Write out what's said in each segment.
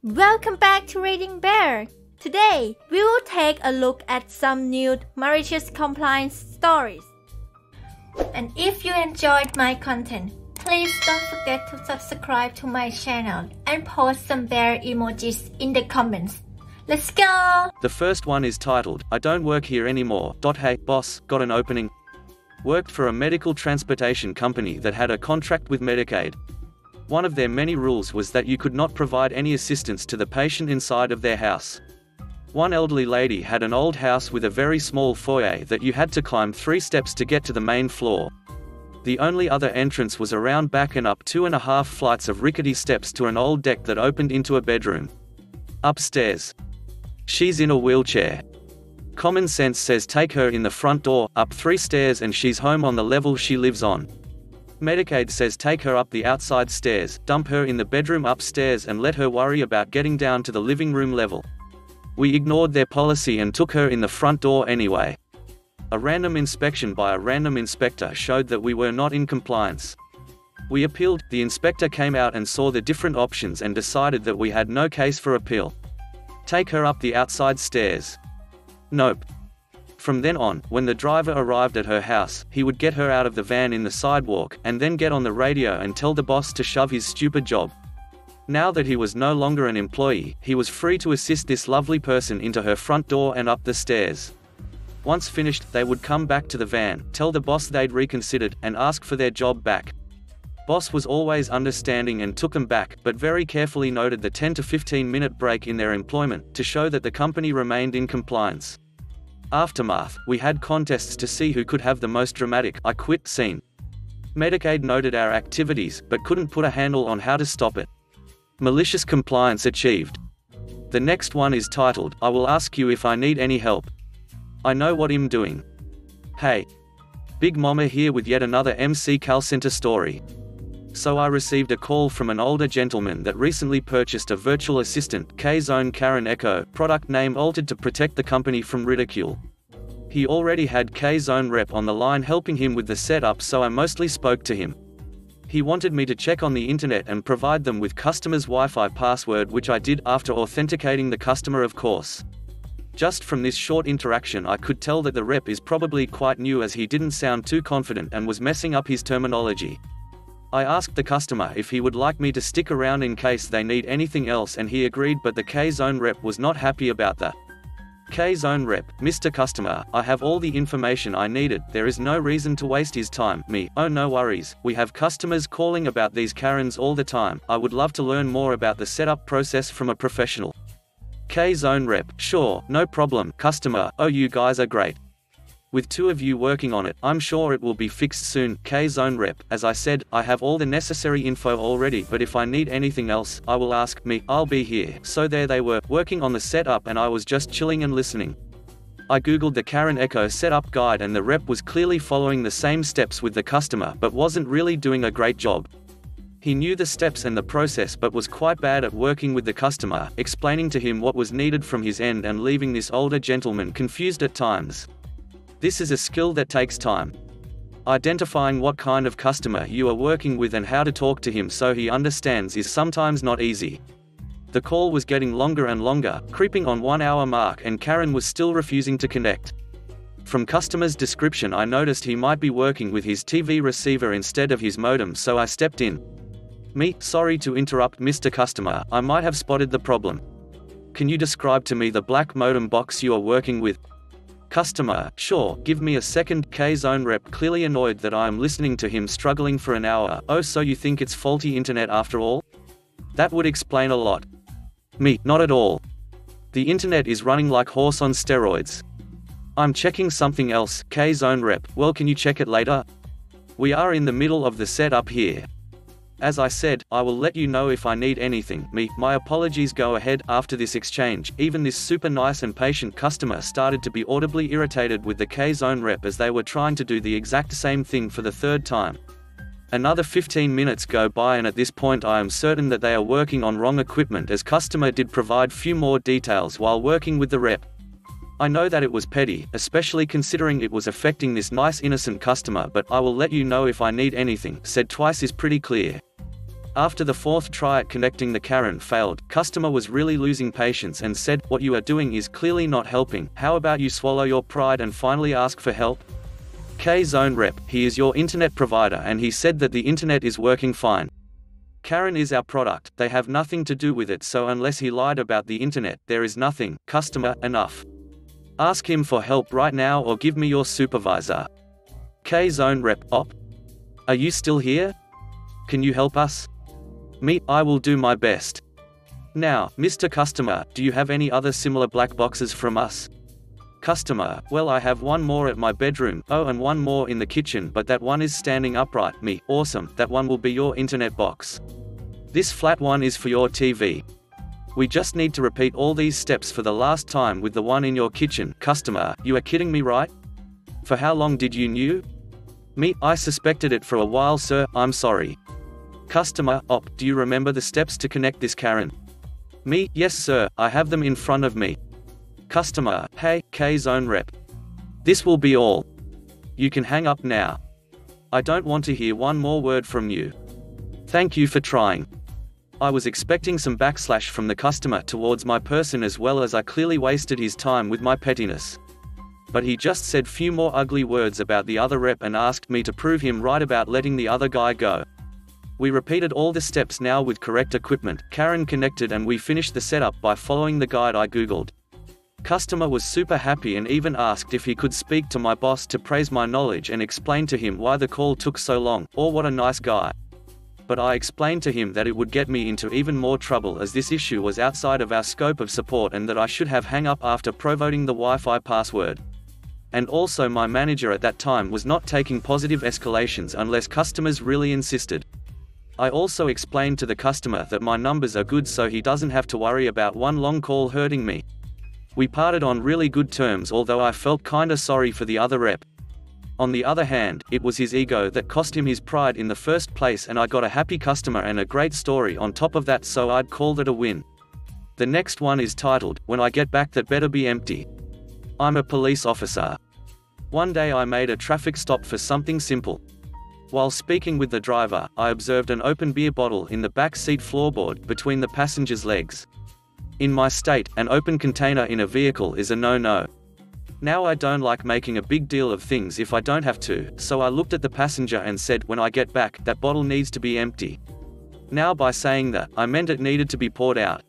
Welcome back to ReadingBear. Today, we will take a look at some new malicious compliance stories. And if you enjoyed my content, please don't forget to subscribe to my channel and post some bear emojis in the comments. Let's go! The first one is titled, I don't work here anymore. Hey, boss, got an opening. Worked for a medical transportation company that had a contract with Medicaid. One of their many rules was that you could not provide any assistance to the patient inside of their house. One elderly lady had an old house with a very small foyer that you had to climb 3 steps to get to the main floor. The only other entrance was around back and up 2.5 flights of rickety steps to an old deck that opened into a bedroom. Upstairs. She's in a wheelchair. Common sense says take her in the front door, up 3 stairs and she's home on the level she lives on. Medicaid says take her up the outside stairs, dump her in the bedroom upstairs and let her worry about getting down to the living room level. We ignored their policy and took her in the front door anyway. A random inspection by a random inspector showed that we were not in compliance. We appealed, the inspector came out and saw the different options and decided that we had no case for appeal. Take her up the outside stairs. Nope. From then on, when the driver arrived at her house, he would get her out of the van in the sidewalk, and then get on the radio and tell the boss to shove his stupid job. Now that he was no longer an employee, he was free to assist this lovely person into her front door and up the stairs. Once finished, they would come back to the van, tell the boss they'd reconsidered, and ask for their job back. Boss was always understanding and took them back, but very carefully noted the 10 to 15 minute break in their employment, to show that the company remained in compliance. Aftermath, we had contests to see who could have the most dramatic "I quit" scene. Medicaid noted our activities, but couldn't put a handle on how to stop it. Malicious compliance achieved. The next one is titled, I will ask you if I need any help. I know what I'm doing. Hey. Big Mama here with yet another MC call center story. So I received a call from an older gentleman that recently purchased a virtual assistant, K-Zone Karen Echo, product name altered to protect the company from ridicule. He already had K-Zone rep on the line helping him with the setup, so I mostly spoke to him. He wanted me to check on the internet and provide them with customer's Wi-Fi password, which I did after authenticating the customer, of course. Just from this short interaction I could tell that the rep is probably quite new, as he didn't sound too confident and was messing up his terminology. I asked the customer if he would like me to stick around in case they need anything else, and he agreed, but the K-Zone rep was not happy about that. K-Zone rep, Mr. Customer, I have all the information I needed, there is no reason to waste his time. Me, oh no worries, we have customers calling about these Karens all the time, I would love to learn more about the setup process from a professional. K-Zone rep, sure, no problem. Customer, oh you guys are great. With 2 of you working on it, I'm sure it will be fixed soon. K-Zone rep, as I said, I have all the necessary info already, but if I need anything else, I will ask. Me, I'll be here. So there they were, working on the setup, and I was just chilling and listening. I googled the Karen Echo setup guide, and the rep was clearly following the same steps with the customer, but wasn't really doing a great job. He knew the steps and the process but was quite bad at working with the customer, explaining to him what was needed from his end and leaving this older gentleman confused at times. This is a skill that takes time. Identifying what kind of customer you are working with and how to talk to him so he understands is sometimes not easy. The call was getting longer and longer, creeping on 1 hour mark, and Karen was still refusing to connect. From customer's description I noticed he might be working with his TV receiver instead of his modem, so I stepped in. Me, sorry to interrupt Mr. Customer, I might have spotted the problem. Can you describe to me the black modem box you are working with? Customer, sure, give me a second. K-Zone rep, clearly annoyed that I am listening to him struggling for an hour. Oh, so you think it's faulty internet after all? That would explain a lot. Me, not at all. The internet is running like horse on steroids. I'm checking something else. K-Zone rep, well, can you check it later? We are in the middle of the setup here. As I said, I will let you know if I need anything. Me, my apologies. Go ahead. After this exchange, even this super nice and patient customer started to be audibly irritated with the K-Zone rep, as they were trying to do the exact same thing for the 3rd time. Another 15 minutes go by, and at this point I am certain that they are working on wrong equipment, as customer did provide few more details while working with the rep. I know that it was petty, especially considering it was affecting this nice innocent customer, but I will let you know if I need anything. Said twice is pretty clear. After the fourth try at connecting the Karen failed, customer was really losing patience and said, "What you are doing is clearly not helping. How about you swallow your pride and finally ask for help?" K-Zone rep, he is your internet provider and he said that the internet is working fine. Karen is our product, they have nothing to do with it, so unless he lied about the internet, there is nothing. Customer, enough. Ask him for help right now or give me your supervisor. K-Zone rep, op. Are you still here? Can you help us? Me, I will do my best. Now, Mr. Customer, do you have any other similar black boxes from us? Customer, well, I have one more at my bedroom, oh, and one more in the kitchen, but that one is standing upright. Me, awesome, that one will be your internet box. This flat one is for your TV. We just need to repeat all these steps for the last time with the one in your kitchen. Customer, you are kidding me, right? For how long did you knew? Me, I suspected it for a while, sir, I'm sorry. Customer, op, do you remember the steps to connect this Karen? Me, yes sir, I have them in front of me. Customer, hey, K-Zone rep. This will be all. You can hang up now. I don't want to hear one more word from you. Thank you for trying. I was expecting some backslash from the customer towards my person, as well as I clearly wasted his time with my pettiness. But he just said few more ugly words about the other rep and asked me to prove him right about letting the other guy go. We repeated all the steps now with correct equipment, Karen connected, and we finished the setup by following the guide I googled. Customer was super happy and even asked if he could speak to my boss to praise my knowledge and explain to him why the call took so long, or what a nice guy. But I explained to him that it would get me into even more trouble as this issue was outside of our scope of support and that I should have hung up after providing the Wi-Fi password. And also my manager at that time was not taking positive escalations unless customers really insisted. I also explained to the customer that my numbers are good so he doesn't have to worry about one long call hurting me. We parted on really good terms, although I felt kinda sorry for the other rep. On the other hand, it was his ego that cost him his pride in the first place, and I got a happy customer and a great story on top of that, so I'd call it a win. The next one is titled, When I Get Back That Better Be Empty. I'm a police officer. One day I made a traffic stop for something simple. While speaking with the driver, I observed an open beer bottle in the back seat floorboard between the passenger's legs. In my state, an open container in a vehicle is a no-no. Now I don't like making a big deal of things if I don't have to, so I looked at the passenger and said, when I get back, that bottle needs to be empty. Now by saying that, I meant it needed to be poured out.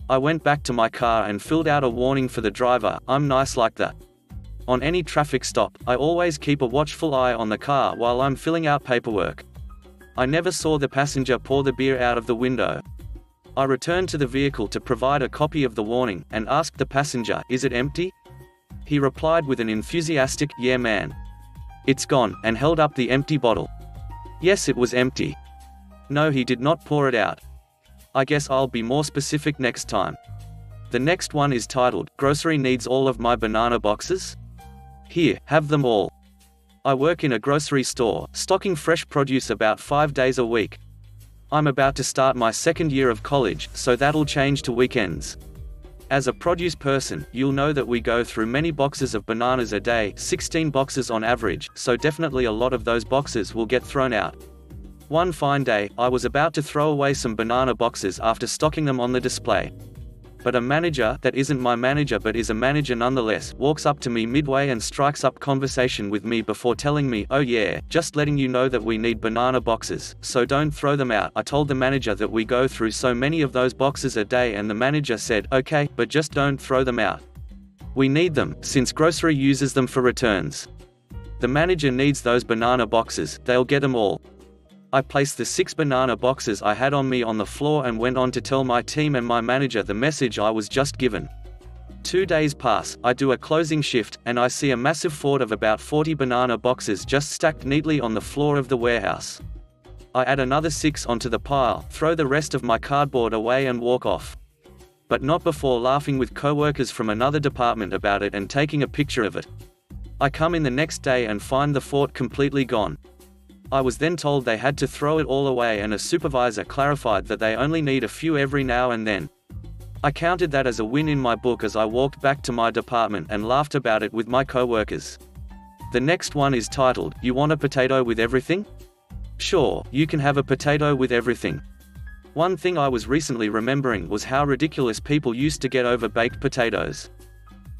I went back to my car and filled out a warning for the driver. I'm nice like that. On any traffic stop, I always keep a watchful eye on the car while I'm filling out paperwork. I never saw the passenger pour the beer out of the window. I returned to the vehicle to provide a copy of the warning, and asked the passenger, "Is it empty?" He replied with an enthusiastic, "Yeah man. It's gone," and held up the empty bottle. Yes, it was empty. No, he did not pour it out. I guess I'll be more specific next time. The next one is titled, Grocery Needs All of My Banana Boxes? Here, have them all. I work in a grocery store, stocking fresh produce about 5 days a week. I'm about to start my second year of college, so that'll change to weekends. As a produce person, you'll know that we go through many boxes of bananas a day, 16 boxes on average, so definitely a lot of those boxes will get thrown out. One fine day, I was about to throw away some banana boxes after stocking them on the display. But a manager, that isn't my manager but is a manager nonetheless, walks up to me midway and strikes up conversation with me before telling me, "Oh yeah, just letting you know that we need banana boxes, so don't throw them out." I told the manager that we go through so many of those boxes a day, and the manager said, "Okay, but just don't throw them out. We need them, since grocery uses them for returns. The manager needs those banana boxes, they'll get them all." I placed the 6 banana boxes I had on me on the floor and went on to tell my team and my manager the message I was just given. 2 days pass, I do a closing shift, and I see a massive fort of about 40 banana boxes just stacked neatly on the floor of the warehouse. I add another 6 onto the pile, throw the rest of my cardboard away and walk off. But not before laughing with co-workers from another department about it and taking a picture of it. I come in the next day and find the fort completely gone. I was then told they had to throw it all away, and a supervisor clarified that they only need a few every now and then. I counted that as a win in my book as I walked back to my department and laughed about it with my co-workers. The next one is titled, You Want a Potato with Everything? Sure, you can have a potato with everything. One thing I was recently remembering was how ridiculous people used to get over baked potatoes.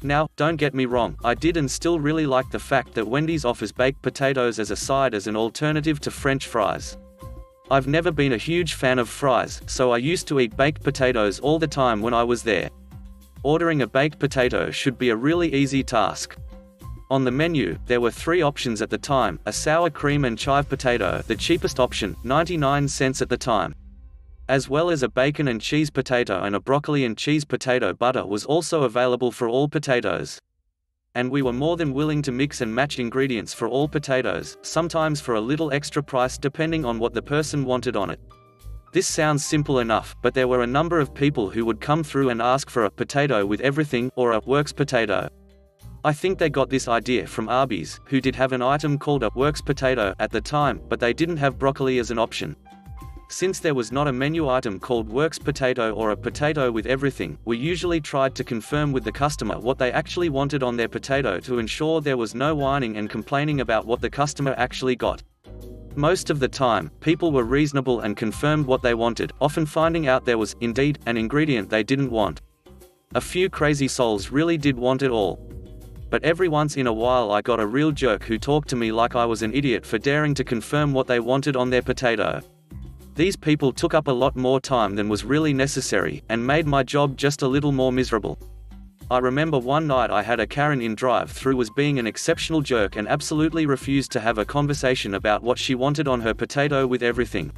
Now, don't get me wrong, I did and still really like the fact that Wendy's offers baked potatoes as a side as an alternative to French fries. I've never been a huge fan of fries, so I used to eat baked potatoes all the time when I was there. Ordering a baked potato should be a really easy task. On the menu, there were 3 options at the time: a sour cream and chive potato, the cheapest option, 99 cents at the time, as well as a bacon and cheese potato, and a broccoli and cheese potato butter was also available for all potatoes. And we were more than willing to mix and match ingredients for all potatoes, sometimes for a little extra price depending on what the person wanted on it. This sounds simple enough, but there were a number of people who would come through and ask for a potato with everything, or a works potato. I think they got this idea from Arby's, who did have an item called a works potato at the time, but they didn't have broccoli as an option. Since there was not a menu item called works potato or a potato with everything, we usually tried to confirm with the customer what they actually wanted on their potato to ensure there was no whining and complaining about what the customer actually got. Most of the time, people were reasonable and confirmed what they wanted, often finding out there was, indeed, an ingredient they didn't want. A few crazy souls really did want it all. But every once in a while I got a real jerk who talked to me like I was an idiot for daring to confirm what they wanted on their potato. These people took up a lot more time than was really necessary, and made my job just a little more miserable. I remember one night I had a Karen in drive-thru was being an exceptional jerk and absolutely refused to have a conversation about what she wanted on her potato with everything.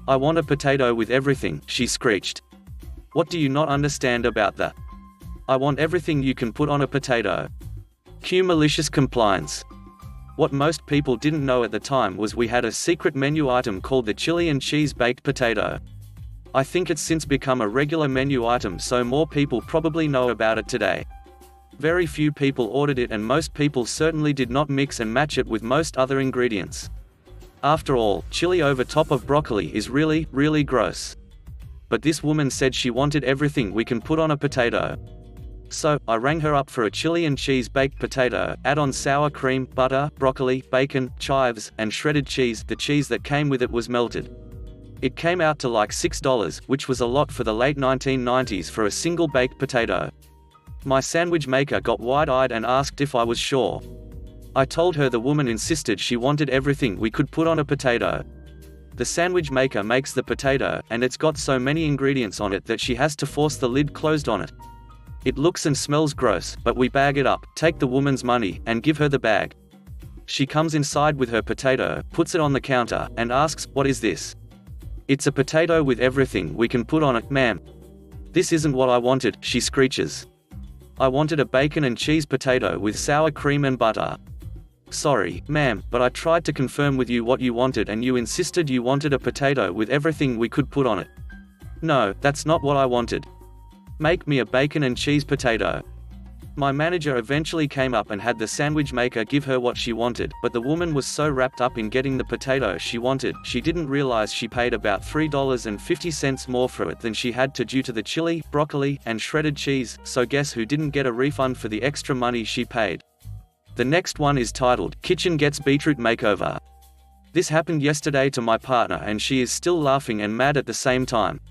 "I want a potato with everything," she screeched. "What do you not understand about that? I want everything you can put on a potato." Cue malicious compliance. What most people didn't know at the time was we had a secret menu item called the chili and cheese baked potato. I think it's since become a regular menu item, so more people probably know about it today. Very few people ordered it, and most people certainly did not mix and match it with most other ingredients. After all, chili over top of broccoli is really, really gross. But this woman said she wanted everything we can put on a potato. So, I rang her up for a chili and cheese baked potato, add on sour cream, butter, broccoli, bacon, chives, and shredded cheese. The cheese that came with it was melted. It came out to like $6, which was a lot for the late 1990s for a single baked potato. My sandwich maker got wide-eyed and asked if I was sure. I told her the woman insisted she wanted everything we could put on a potato. The sandwich maker makes the potato, and it's got so many ingredients on it that she has to force the lid closed on it. It looks and smells gross, but we bag it up, take the woman's money, and give her the bag. She comes inside with her potato, puts it on the counter, and asks, "What is this?" "It's a potato with everything we can put on it, ma'am." "This isn't what I wanted," she screeches. "I wanted a bacon and cheese potato with sour cream and butter." "Sorry, ma'am, but I tried to confirm with you what you wanted and you insisted you wanted a potato with everything we could put on it." "No, that's not what I wanted. Make me a bacon and cheese potato." My manager eventually came up and had the sandwich maker give her what she wanted, but the woman was so wrapped up in getting the potato she wanted, she didn't realize she paid about $3.50 more for it than she had to due to the chili, broccoli, and shredded cheese. So guess who didn't get a refund for the extra money she paid? The next one is titled, "Kitchen Gets Beetroot Makeover." This happened yesterday to my partner and she is still laughing and mad at the same time.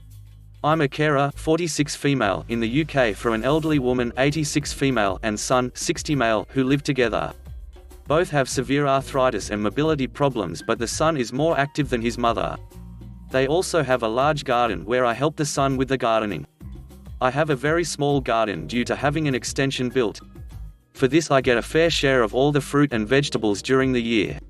I'm a carer, 46 female, in the UK for an elderly woman, 86 female, and son, 60 male, who live together. Both have severe arthritis and mobility problems, but the son is more active than his mother. They also have a large garden where I help the son with the gardening. I have a very small garden due to having an extension built. For this I get a fair share of all the fruit and vegetables during the year.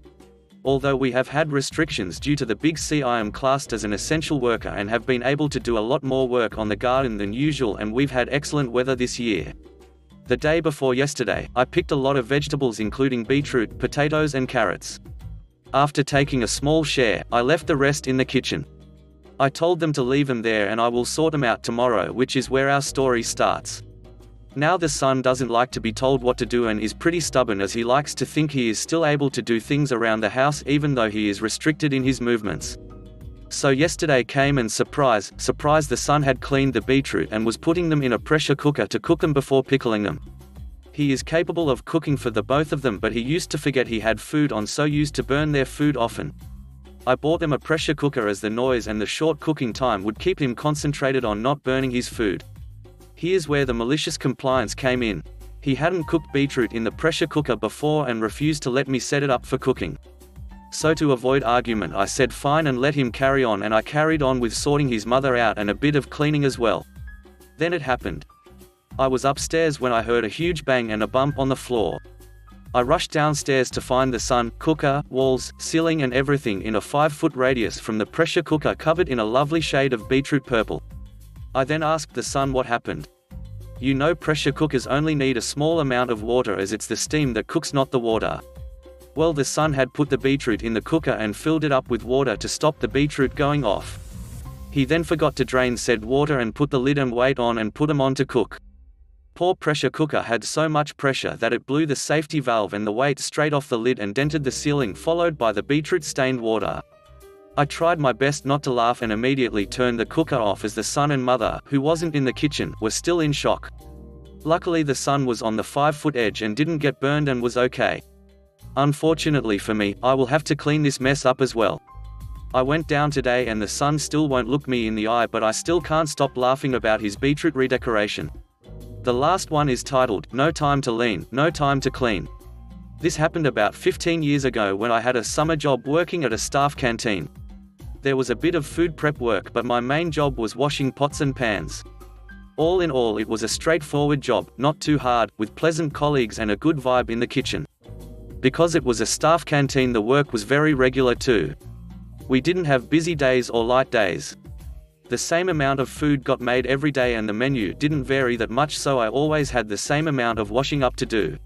Although we have had restrictions due to the Big C, I am classed as an essential worker and have been able to do a lot more work on the garden than usual, and we've had excellent weather this year. The day before yesterday, I picked a lot of vegetables including beetroot, potatoes and carrots. After taking a small share, I left the rest in the kitchen. I told them to leave them there and I will sort them out tomorrow, which is where our story starts. Now the son doesn't like to be told what to do and is pretty stubborn, as he likes to think he is still able to do things around the house even though he is restricted in his movements. So yesterday came and surprise, the son had cleaned the beetroot and was putting them in a pressure cooker to cook them before pickling them. He is capable of cooking for the both of them, but he used to forget he had food on, so used to burn their food often. I bought them a pressure cooker as the noise and the short cooking time would keep him concentrated on not burning his food. Here's where the malicious compliance came in. He hadn't cooked beetroot in the pressure cooker before and refused to let me set it up for cooking. So to avoid argument, I said fine and let him carry on, and I carried on with sorting his mother out and a bit of cleaning as well. Then it happened. I was upstairs when I heard a huge bang and a bump on the floor. I rushed downstairs to find the sun, cooker, walls, ceiling and everything in a 5-foot radius from the pressure cooker covered in a lovely shade of beetroot purple. I then asked the sun what happened. You know, pressure cookers only need a small amount of water as it's the steam that cooks, not the water. Well, the sun had put the beetroot in the cooker and filled it up with water to stop the beetroot going off. He then forgot to drain said water and put the lid and weight on and put them on to cook. Poor pressure cooker had so much pressure that it blew the safety valve and the weight straight off the lid and dented the ceiling, followed by the beetroot stained water. I tried my best not to laugh and immediately turned the cooker off as the son and mother, who wasn't in the kitchen, were still in shock. Luckily the son was on the 5-foot edge and didn't get burned and was okay. Unfortunately for me, I will have to clean this mess up as well. I went down today and the son still won't look me in the eye, but I still can't stop laughing about his beetroot redecoration. The last one is titled, No Time to Lean, No Time to Clean. This happened about 15 years ago when I had a summer job working at a staff canteen. There was a bit of food prep work, but my main job was washing pots and pans. All in all, it was a straightforward job, not too hard, with pleasant colleagues and a good vibe in the kitchen. Because it was a staff canteen, the work was very regular too. We didn't have busy days or light days. The same amount of food got made every day and the menu didn't vary that much, so I always had the same amount of washing up to do.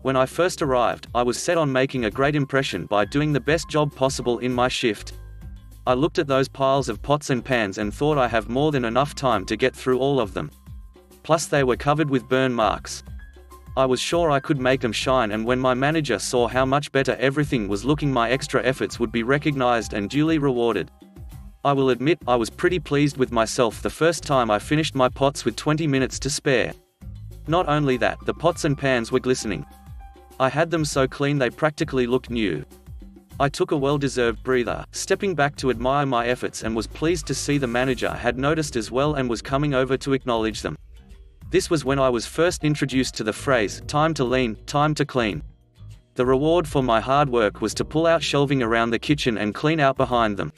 When I first arrived, I was set on making a great impression by doing the best job possible in my shift. I looked at those piles of pots and pans and thought I have more than enough time to get through all of them. Plus they were covered with burn marks. I was sure I could make them shine, and when my manager saw how much better everything was looking, my extra efforts would be recognized and duly rewarded. I will admit, I was pretty pleased with myself the first time I finished my pots with 20 minutes to spare. Not only that, the pots and pans were glistening. I had them so clean they practically looked new. I took a well-deserved breather, stepping back to admire my efforts, and was pleased to see the manager had noticed as well and was coming over to acknowledge them. This was when I was first introduced to the phrase, time to lean, time to clean. The reward for my hard work was to pull out shelving around the kitchen and clean out behind them.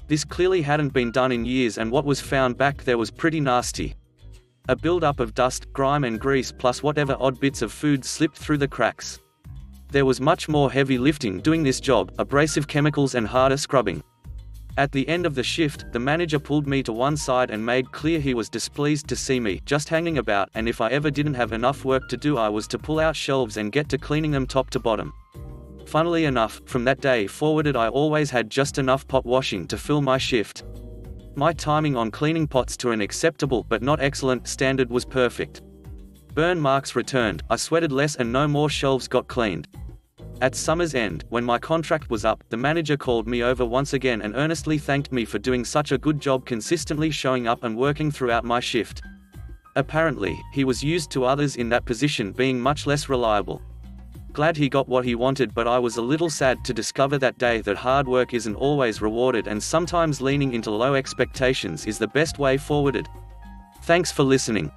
This clearly hadn't been done in years, and what was found back there was pretty nasty. A build-up of dust, grime and grease, plus whatever odd bits of food slipped through the cracks. There was much more heavy lifting doing this job, abrasive chemicals and harder scrubbing. At the end of the shift, the manager pulled me to one side and made clear he was displeased to see me just hanging about, and if I ever didn't have enough work to do, I was to pull out shelves and get to cleaning them top to bottom. Funnily enough, from that day forward I always had just enough pot washing to fill my shift. My timing on cleaning pots to an acceptable but not excellent standard was perfect. Burn marks returned, I sweated less and no more shelves got cleaned. At summer's end, when my contract was up, the manager called me over once again and earnestly thanked me for doing such a good job consistently showing up and working throughout my shift. Apparently, he was used to others in that position being much less reliable. Glad he got what he wanted, but I was a little sad to discover that day that hard work isn't always rewarded, and sometimes leaning into low expectations is the best way forwarded. Thanks for listening.